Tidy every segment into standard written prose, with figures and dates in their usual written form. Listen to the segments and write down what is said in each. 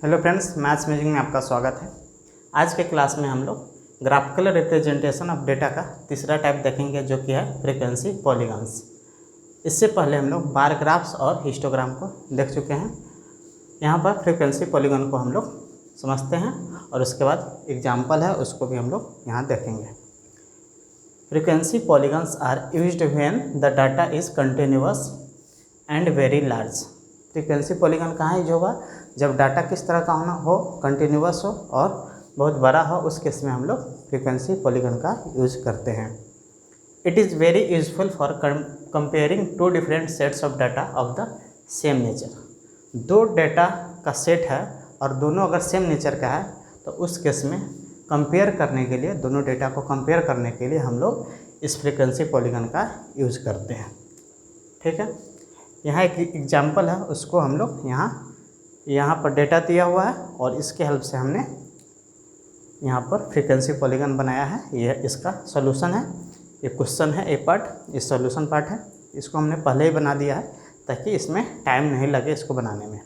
Hello friends, maths music में आपका स्वागत है। आज के क्लास में हम लोग ग्राफिकल रिप्रेजेंटेशन ऑफ डेटा का तीसरा टाइप देखेंगे, जो कि है फ्रीक्वेंसी पॉलीगन्स। इससे पहले हम लोग बार ग्राफ्स और हिस्टोग्राम को देख चुके हैं। यहाँ पर फ्रीक्वेंसी पॉलीगन को हम लोग समझते हैं और उसके बाद एग्जाम्पल है, उसको भी हम लोग यहाँ देखेंगे। Frequency polygons are used when the data is continuous and very large. Frequency polygon कहाँ यूज होगा? जब डाटा किस तरह का होना हो, कंटिन्यूअस हो और बहुत बड़ा हो, उस केस में हम लोग फ्रीक्वेंसी पॉलीगन का यूज करते हैं। It is very useful for comparing two different sets of data of the same nature. दो डेटा का सेट है और दोनों अगर सेम नेचर का है तो उस केस में कंपेयर करने के लिए, दोनों डेटा को कंपेयर करने के लिए हम लोग इस फ्रीक्वेंसी पॉलीगन का यूज करते हैं। ठीक है, यहाँ एक एग्जाम्पल है, उसको हम लोग यहाँ पर डेटा दिया हुआ है और इसके हेल्प से हमने यहाँ पर फ्रीक्वेंसी पॉलीगन बनाया है। यह इसका सॉल्यूशन है, ये क्वेश्चन है, ए पार्ट, ये सॉल्यूशन पार्ट है। इसको हमने पहले ही बना दिया है ताकि इसमें टाइम नहीं लगे इसको बनाने में।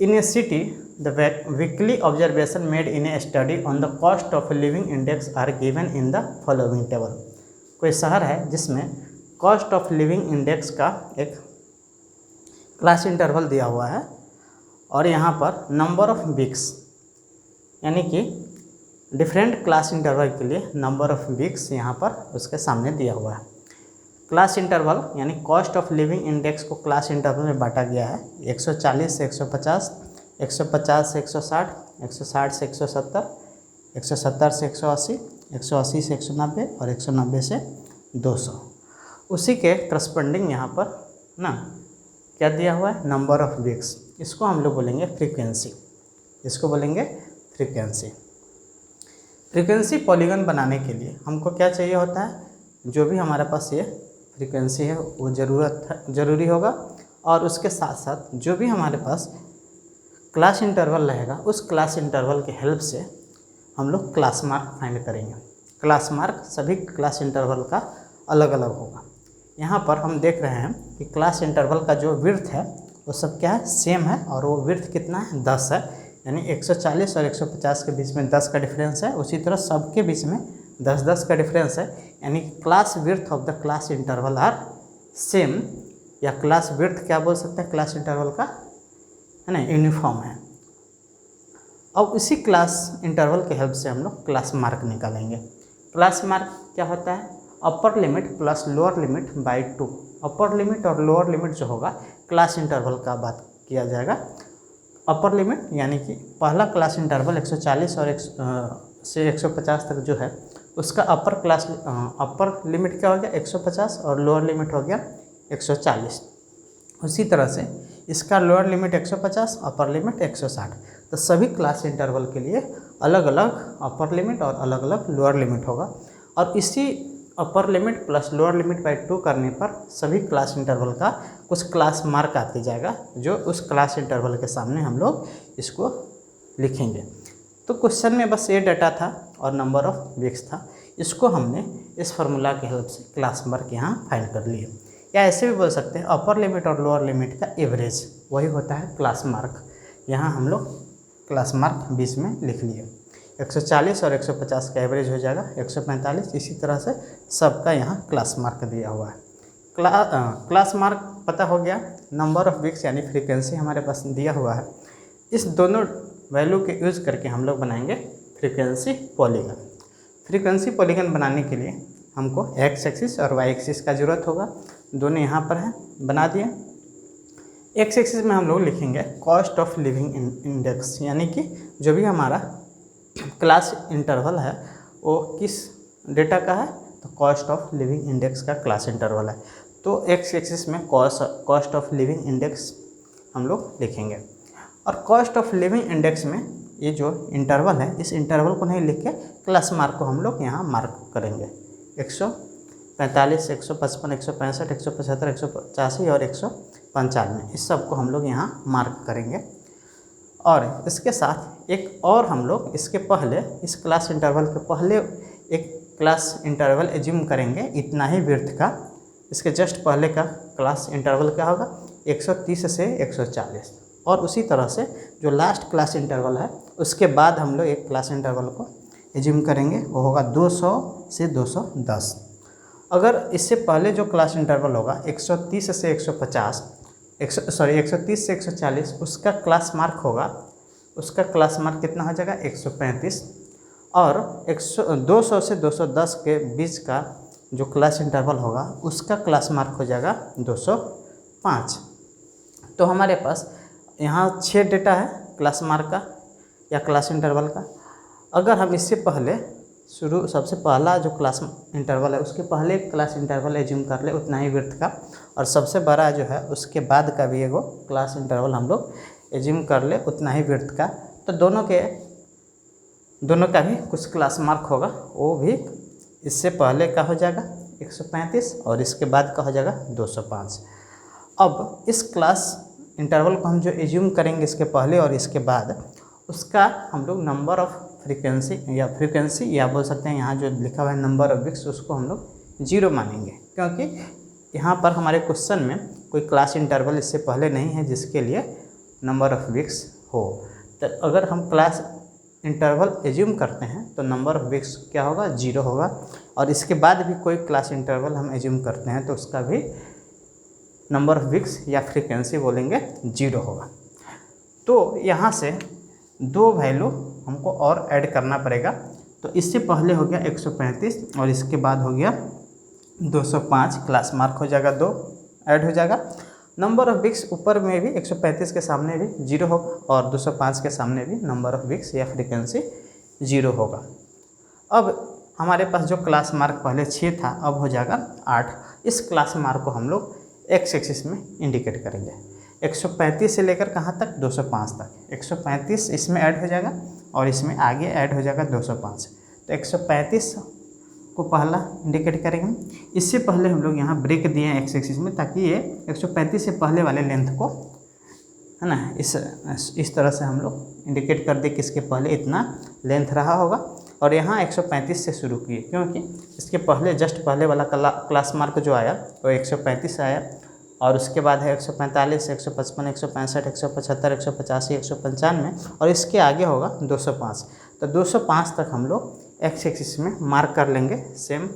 In a city the weekly observation made in a study on the cost of living index are given in the following table. कोई शहर है जिसमें कॉस्ट ऑफ लिविंग इंडेक्स का एक क्लास इंटरवल दिया हुआ है और यहाँ पर नंबर ऑफ वीक्स, यानी कि डिफरेंट क्लास इंटरवल के लिए नंबर ऑफ वीक्स यहाँ पर उसके सामने दिया हुआ है। क्लास इंटरवल यानी कॉस्ट ऑफ लिविंग इंडेक्स को क्लास इंटरवल में बांटा गया है 140 से 150, 150 से 160, 160 से 170, 170 से 180, 180 से 190 और 190 से 200। उसी के करस्पॉन्डिंग यहाँ पर ना क्या दिया हुआ है? Number of weeks. इसको हम लोग बोलेंगे फ्रीक्वेंसी, इसको बोलेंगे फ्रीक्वेंसी। फ्रीक्वेंसी पॉलीगन बनाने के लिए हमको क्या चाहिए होता है? जो भी हमारे पास ये फ्रीक्वेंसी है वो ज़रूरी होगा और उसके साथ साथ जो भी हमारे पास क्लास इंटरवल रहेगा उस क्लास इंटरवल के हेल्प से हम लोग क्लास मार्क फाइंड करेंगे। क्लास मार्क सभी क्लास इंटरवल का अलग अलग होगा। यहाँ पर हम देख रहे हैं कि क्लास इंटरवल का जो विड्थ है वो सब क्या है? सेम है और वो विड्थ कितना है? 10 है, यानी 140 और 150 के बीच में 10 का डिफरेंस है। उसी तरह सबके बीच में 10-10 का डिफरेंस है, यानी class width of the class interval are same, या क्लास विड्थ क्या बोल सकते हैं क्लास इंटरवल का, है ना, यूनिफॉर्म है। अब इसी क्लास इंटरवल के हेल्प से हम लोग क्लास मार्क निकालेंगे। क्लास मार्क क्या होता है? Upper limit plus lower limit by 2। Upper limit और लोअर लिमिट जो होगा क्लास इंटरवल का बात किया जाएगा। अपर लिमिट यानी कि पहला क्लास इंटरवल 140 और से 150 तक जो है उसका अपर लिमिट क्या हो गया? 150 और लोअर लिमिट हो गया 140। उसी तरह से इसका लोअर लिमिट 150, अपर लिमिट 160। तो सभी क्लास इंटरवल के लिए अलग अलग अपर लिमिट और अलग अलग लोअर लिमिट होगा और इसी upper limit plus lower limit by 2 करने पर सभी क्लास इंटरवल का कुछ क्लास मार्क आते जाएगा, जो उस क्लास इंटरवल के सामने हम लोग इसको लिखेंगे। तो क्वेश्चन में बस ये डाटा था और नंबर ऑफ वीक्स था। इसको हमने इस फार्मूला के हेल्प से क्लास मार्क यहाँ फाइंड कर लिए, या ऐसे भी बोल सकते हैं अपर लिमिट और लोअर लिमिट का एवरेज वही होता है क्लास मार्क। यहाँ हम लोग क्लास मार्क 20 में लिख लिए। 140 और 150 का एवरेज हो जाएगा 145। इसी तरह से सबका यहाँ क्लास मार्क दिया हुआ है। क्लास मार्क पता हो गया। नंबर ऑफ वीक्स यानी फ्रीक्वेंसी हमारे पास दिया हुआ है। इस दोनों वैल्यू के यूज़ करके हम लोग बनाएंगे फ्रीक्वेंसी पॉलीगन। फ्रीक्वेंसी पॉलीगन बनाने के लिए हमको एक्स एक्सिस और वाई एक्सिस का ज़रूरत होगा। दोनों यहाँ पर हैं, बना दिए। एक्स एक्सिस में हम लोग लिखेंगे कॉस्ट ऑफ लिविंग इंडेक्स, यानी कि जो भी हमारा क्लास इंटरवल है वो किस डेटा का है? तो कॉस्ट ऑफ लिविंग इंडेक्स का क्लास इंटरवल है। तो एक्स एक्सिस में कॉस्ट ऑफ लिविंग इंडेक्स हम लोग लिखेंगे और कॉस्ट ऑफ लिविंग इंडेक्स में ये जो इंटरवल है इस इंटरवल को नहीं लिख के क्लास मार्क को हम लोग यहाँ मार्क करेंगे। 145, 155, 165, 175, 185 और 195, इस सब को हम लोग यहाँ मार्क करेंगे। और इसके साथ एक और हम लोग इसके पहले, इस क्लास इंटरवल के पहले एक क्लास इंटरवल एज्यूम करेंगे इतना ही विड्थ का। इसके जस्ट पहले का क्लास इंटरवल क्या होगा? 130 से 140। और उसी तरह से जो लास्ट क्लास इंटरवल है उसके बाद हम लोग एक क्लास इंटरवल को एज्यूम करेंगे, वो होगा 200 से 210। अगर इससे पहले जो क्लास इंटरवल होगा 130 से 150 130 से 140, उसका क्लास मार्क होगा, उसका क्लास मार्क कितना हो जाएगा 135। और 200 से 210 के बीच का जो क्लास इंटरवल होगा उसका क्लास मार्क हो जाएगा 205। तो हमारे पास यहाँ 6 डेटा है क्लास मार्क का या क्लास इंटरवल का। अगर हम इससे पहले सबसे पहला जो क्लास इंटरवल है उसके पहले एक क्लास इंटरवल एज्यूम कर ले उतना ही विड्थ का, और सबसे बड़ा जो है उसके बाद का भी एगो क्लास इंटरवल हम लोग एज्यूम कर ले उतना ही विड्थ का, तो दोनों का भी कुछ क्लास मार्क होगा, वो भी इससे पहले का हो जाएगा 135 और इसके बाद का हो जाएगा 205। अब इस क्लास इंटरवल को हम जो एज्यूम करेंगे इसके पहले और इसके बाद, उसका हम लोग नंबर ऑफ़ फ्रीक्वेंसी या बोल सकते हैं यहाँ जो लिखा हुआ है नंबर ऑफ वीक्स, उसको हम लोग 0 मानेंगे, क्योंकि यहाँ पर हमारे क्वेश्चन में कोई क्लास इंटरवल इससे पहले नहीं है जिसके लिए नंबर ऑफ वीक्स हो। तो अगर हम क्लास इंटरवल एज्यूम करते हैं तो नंबर ऑफ वीक्स क्या होगा 0 होगा, और इसके बाद भी कोई क्लास इंटरवल हम एज्यूम करते हैं तो उसका भी नंबर ऑफ वीक्स या फ्रीक्वेंसी बोलेंगे 0 होगा। तो यहाँ से 2 वैल्यू हमको और ऐड करना पड़ेगा। तो इससे पहले हो गया 135 और इसके बाद हो गया 205, क्लास मार्क हो जाएगा 2 ऐड हो जाएगा। नंबर ऑफ वीक्स ऊपर में भी 135 के सामने भी 0 होगा और 205 के सामने भी नंबर ऑफ वीक्स या फ्रीक्वेंसी 0 होगा। अब हमारे पास जो क्लास मार्क पहले 6 था अब हो जाएगा 8। इस क्लास मार्क को हम लोग एक्स एक्सिस में इंडिकेट करेंगे। 135 से लेकर कहाँ तक 205 तक, 135 इसमें ऐड हो जाएगा और इसमें आगे ऐड हो जाएगा 205। तो 135 को पहला इंडिकेट करेंगे। इससे पहले हम लोग यहाँ ब्रेक दिए हैं एक्स एक्सिस में, ताकि ये 135 से पहले वाले लेंथ को, है ना, इस तरह से हम लोग इंडिकेट कर दे कि इसके पहले इतना लेंथ रहा होगा। और यहाँ 135 से शुरू किए क्योंकि इसके पहले जस्ट पहले वाला क्लास मार्क जो आया वो 135 आया, और उसके बाद है 145, 155, 165, 175, 185, 195 और इसके आगे होगा 205। तो 205 तक हम लोग एक्स एक्सिस में मार्क कर लेंगे। सेम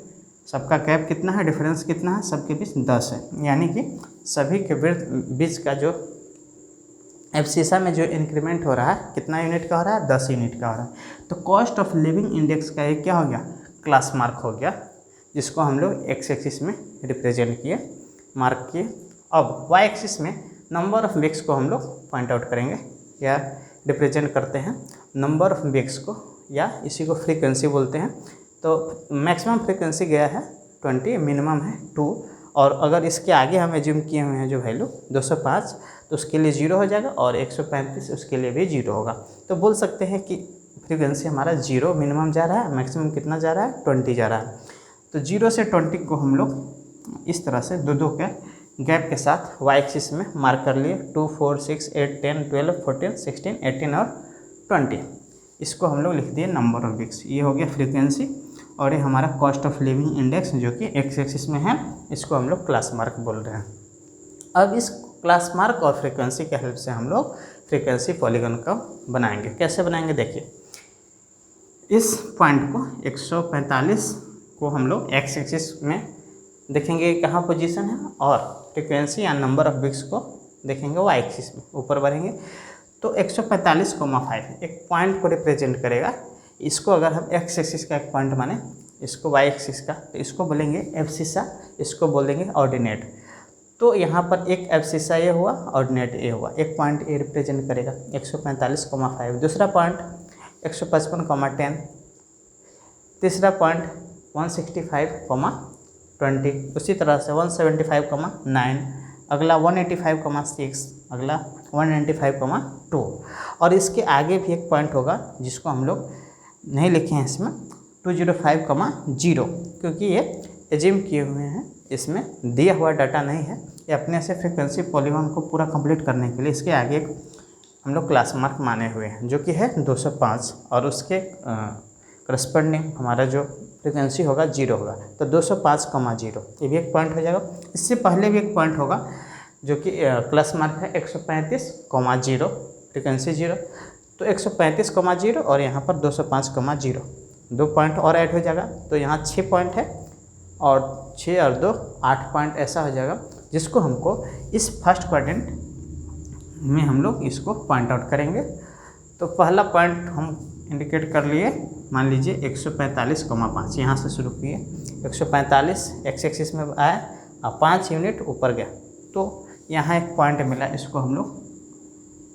सबका गैप कितना है, डिफरेंस कितना है, सबके बीच 10 है, यानी कि सभी के बीच का जो एब्सिसा में जो इंक्रीमेंट हो रहा है कितना यूनिट का हो रहा है, 10 यूनिट का हो रहा है। तो कॉस्ट ऑफ लिविंग इंडेक्स का ये क्या हो गया, क्लास मार्क हो गया, जिसको हम लोग एक्स एक्सिस में रिप्रेजेंट किए, मार्क किए। अब वाई एक्सिस में नंबर ऑफ वीक्स को हम लोग पॉइंट आउट करेंगे या रिप्रेजेंट करते हैं नंबर ऑफ वीक्स को, या इसी को फ्रीक्वेंसी बोलते हैं। तो मैक्सिमम फ्रीक्वेंसी गया है 20, मिनिमम है 2, और अगर इसके आगे हम एज्यूम किए हुए हैं जो वैल्यू 205 तो उसके लिए 0 हो जाएगा, और 135 उसके लिए भी 0 होगा। तो बोल सकते हैं कि फ्रीक्वेंसी हमारा 0 मिनिमम जा रहा है, मैक्सिमम कितना जा रहा है, 20 जा रहा है। तो 0 से 20 को हम लोग इस तरह से दो के गैप के साथ वाई एक्सिस में मार्क कर लिए, 2, 4, 6, 8, 10, 12, 14, 16, 18 और 20। इसको हम लोग लिख दिए नंबर ऑफ वीक्स। ये हो गया फ्रीक्वेंसी, और ये हमारा कॉस्ट ऑफ लिविंग इंडेक्स जो कि एक्स एक्सिस में है, इसको हम लोग क्लास मार्क बोल रहे हैं। अब इस क्लास मार्क और फ्रीक्वेंसी के हेल्प से हम लोग फ्रीक्वेंसी पॉलीगन का बनाएंगे। कैसे बनाएंगे देखिए, इस पॉइंट को 145 को हम लोग एक्स एक्सिस में देखेंगे कहाँ पोजीशन है, और फ्रीक्वेंसी या नंबर ऑफ वीक्स को देखेंगे वाई एक्सिस में, ऊपर बढ़ेंगे। तो 145,5 एक पॉइंट को रिप्रेजेंट करेगा। इसको अगर हम एक्स एक्सिस का एक पॉइंट माने, इसको वाई एक्सिस का, तो इसको बोलेंगे एब्सिसा, इसको बोलेंगे ऑर्डिनेट। तो यहाँ पर एक एब्सिसा ये हुआ, ऑर्डिनेट ये हुआ, एक पॉइंट ये रिप्रेजेंट करेगा 145,5। दूसरा पॉइंट 155,10, तीसरा पॉइंट 165,20, उसी तरह से 175,9, अगला 185,6, अगला 195,2, और इसके आगे भी एक पॉइंट होगा जिसको हम लोग नहीं लिखे हैं इसमें, 205,0, क्योंकि ये एज्यूम किए हुए हैं, इसमें दिया हुआ डाटा नहीं है। ये अपने से फ्रीक्वेंसी पॉलीगॉन को पूरा कंप्लीट करने के लिए इसके आगे एक हम लोग क्लास मार्क माने हुए हैं जो कि है 205, और उसके करस्पॉन्डिंग हमारा जो फ्रीक्वेंसी होगा 0 होगा। तो 205,0 ये भी एक पॉइंट हो जाएगा। इससे पहले भी एक पॉइंट होगा जो कि प्लस मार्क है 135,0 फ्रीक्वेंसी 0, तो 135,0 और यहाँ पर 205,0 2 पॉइंट और ऐड हो जाएगा, तो यहाँ 6 पॉइंट है और 6 और 2 8 पॉइंट ऐसा हो जाएगा, जिसको हमको इस फर्स्ट क्वाड्रेंट में हम लोग इसको पॉइंट आउट करेंगे। तो पहला पॉइंट हम इंडिकेट कर लिए, मान लीजिए 145,5 यहाँ से शुरू किए, 145 एक्स एक्सिस में आया और 5 यूनिट ऊपर गया, तो यहाँ एक पॉइंट मिला, इसको हम लोग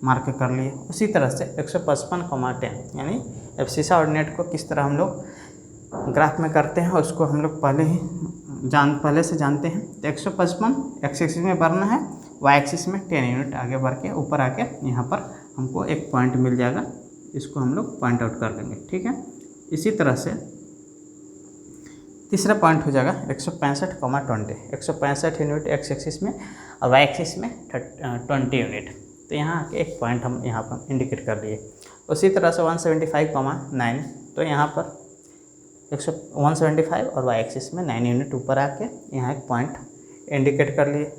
मार्क कर लिए। उसी तरह से 155,10 यानी एब्सिसा ऑर्डिनेट को किस तरह हम लोग ग्राफ में करते हैं उसको हम लोग पहले से जानते हैं। तो 155 एक्स एक्सिस में बढ़ना है, वाई एक्सिस में 10 यूनिट आगे बढ़ के ऊपर आके यहाँ पर हमको एक पॉइंट मिल जाएगा, इसको हम लोग पॉइंट आउट कर देंगे, ठीक है। इसी तरह से तीसरा पॉइंट हो जाएगा 165,20 165 यूनिट एक्स एक्सिस में और वाई एक्सिस में 20 यूनिट, तो यहाँ के एक पॉइंट हम यहाँ पर इंडिकेट कर दिए। उसी तरह से 175,9 तो यहाँ पर 175 और वाई एक्सिस में 9 यूनिट ऊपर आके यहाँ एक पॉइंट इंडिकेट कर लिए।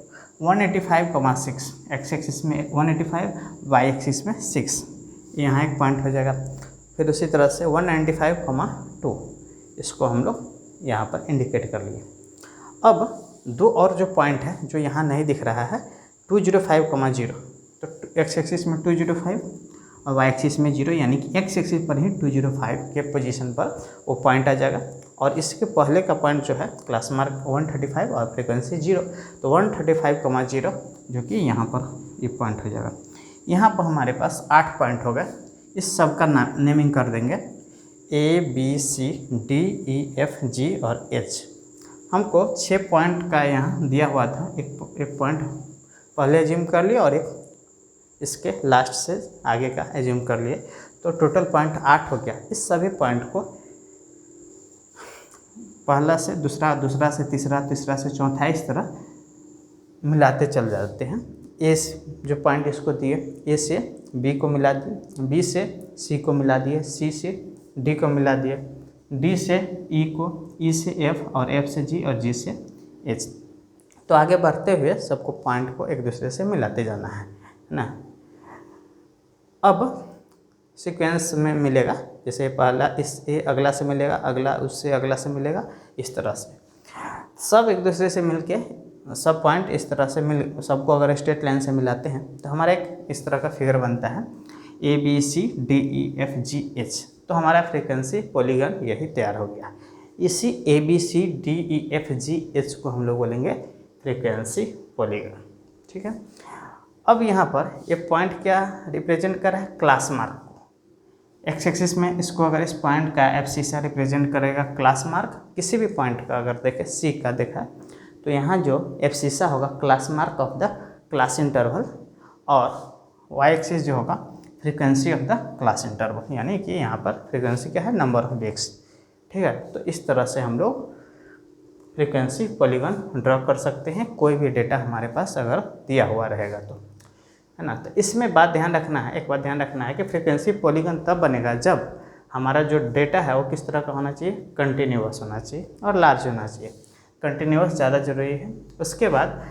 185,6 एक्स एक्सिस में 185, वाई एक्सिस में 6, यहाँ एक पॉइंट हो जाएगा। फिर उसी तरह से 195,2 इसको हम लोग यहाँ पर इंडिकेट कर लिए। अब दो और जो पॉइंट है जो यहाँ नहीं दिख रहा है, 205,0 तो एक्स एक्सिस में 205 और वाई एक्सिस में 0, यानी कि एक्स एक्सिस पर ही 205 के पोजीशन पर वो पॉइंट आ जाएगा। और इसके पहले का पॉइंट जो है क्लास मार्क 135 और फ्रीक्वेंसी 0, तो 135,0 जो कि यहाँ पर ये पॉइंट हो जाएगा। यहाँ पर हमारे पास 8 पॉइंट हो गए, इस सब का नेमिंग कर देंगे ABCD EF G और H। हमको 6 पॉइंट का यहाँ दिया हुआ था, एक पॉइंट पहले एज्यूम कर लिया और एक इसके लास्ट से आगे का एज्यूम कर लिए, तो टोटल पॉइंट 8 हो गया। इस सभी पॉइंट को पहला से दूसरा, दूसरा से तीसरा, तीसरा से चौथा, इस तरह मिलाते चल जाते हैं। ए जो पॉइंट इसको दिए, ए से बी को मिला दिए, बी से सी को मिला दिए, सी से डी को मिला दिए, डी से ई को, ई से एफ और एफ से जी और जी से एच। तो आगे बढ़ते हुए सबको पॉइंट को एक दूसरे से मिलाते जाना है ना। अब सीक्वेंस में मिलेगा, जैसे पहला इससे अगला से मिलेगा, अगला उससे अगला से मिलेगा, इस तरह से सब एक दूसरे से मिलके सब पॉइंट इस तरह से सबको अगर स्ट्रेट लाइन से मिलाते हैं तो हमारा एक इस तरह का फिगर बनता है ABCDEFGH। तो हमारा फ्रीक्वेंसी पॉलीगन यही तैयार हो गया। इसी ABCDEFGH को हम लोग बोलेंगे फ्रीक्वेंसी पॉलीगन, ठीक है। अब यहाँ पर ये पॉइंट क्या रिप्रेजेंट कर रहा है, क्लास मार्क को। एक्स एक्सिस में इसको अगर इस पॉइंट का एब्सिसा रिप्रेजेंट करेगा क्लास मार्क, किसी भी पॉइंट का अगर देखें सी का देखा तो यहाँ जो एब्सिसा होगा class mark of the class interval, और वाई एक्सिस जो होगा frequency of the class interval, यानी कि यहाँ पर फ्रीक्वेंसी क्या है, नंबर ऑफ बिट्स, ठीक है। तो इस तरह से हम लोग फ्रीक्वेंसी पॉलीगन ड्रॉ कर सकते हैं, कोई भी डेटा हमारे पास अगर दिया हुआ रहेगा तो, है ना। तो इसमें एक बात ध्यान रखना है कि फ्रीक्वेंसी पॉलीगन तब बनेगा जब हमारा जो डेटा है वो किस तरह का होना चाहिए, कंटिन्यूअस होना चाहिए और लार्ज होना चाहिए। कंटिन्यूअस ज़्यादा जरूरी है। उसके बाद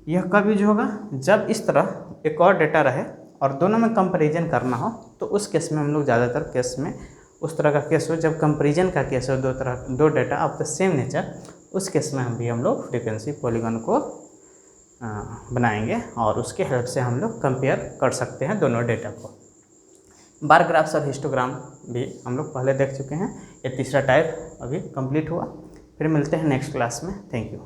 यह कब यूज होगा, जब इस तरह एक और डेटा रहे और दोनों में कंपैरिजन करना हो, तो उस केस में हम लोग ज़्यादातर केस में उस तरह का केस हो जब कंपैरिजन का केस हो, दो data of the same nature, उस केस में हम लोग फ्रीक्वेंसी पॉलीगन को बनाएंगे और उसके हेल्प से हम लोग कंपेयर कर सकते हैं दोनों डेटा को। बार ग्राफ्स और हिस्टोग्राम भी हम लोग पहले देख चुके हैं, ये तीसरा टाइप अभी कंप्लीट हुआ। फिर मिलते हैं नेक्स्ट क्लास में। Thank you.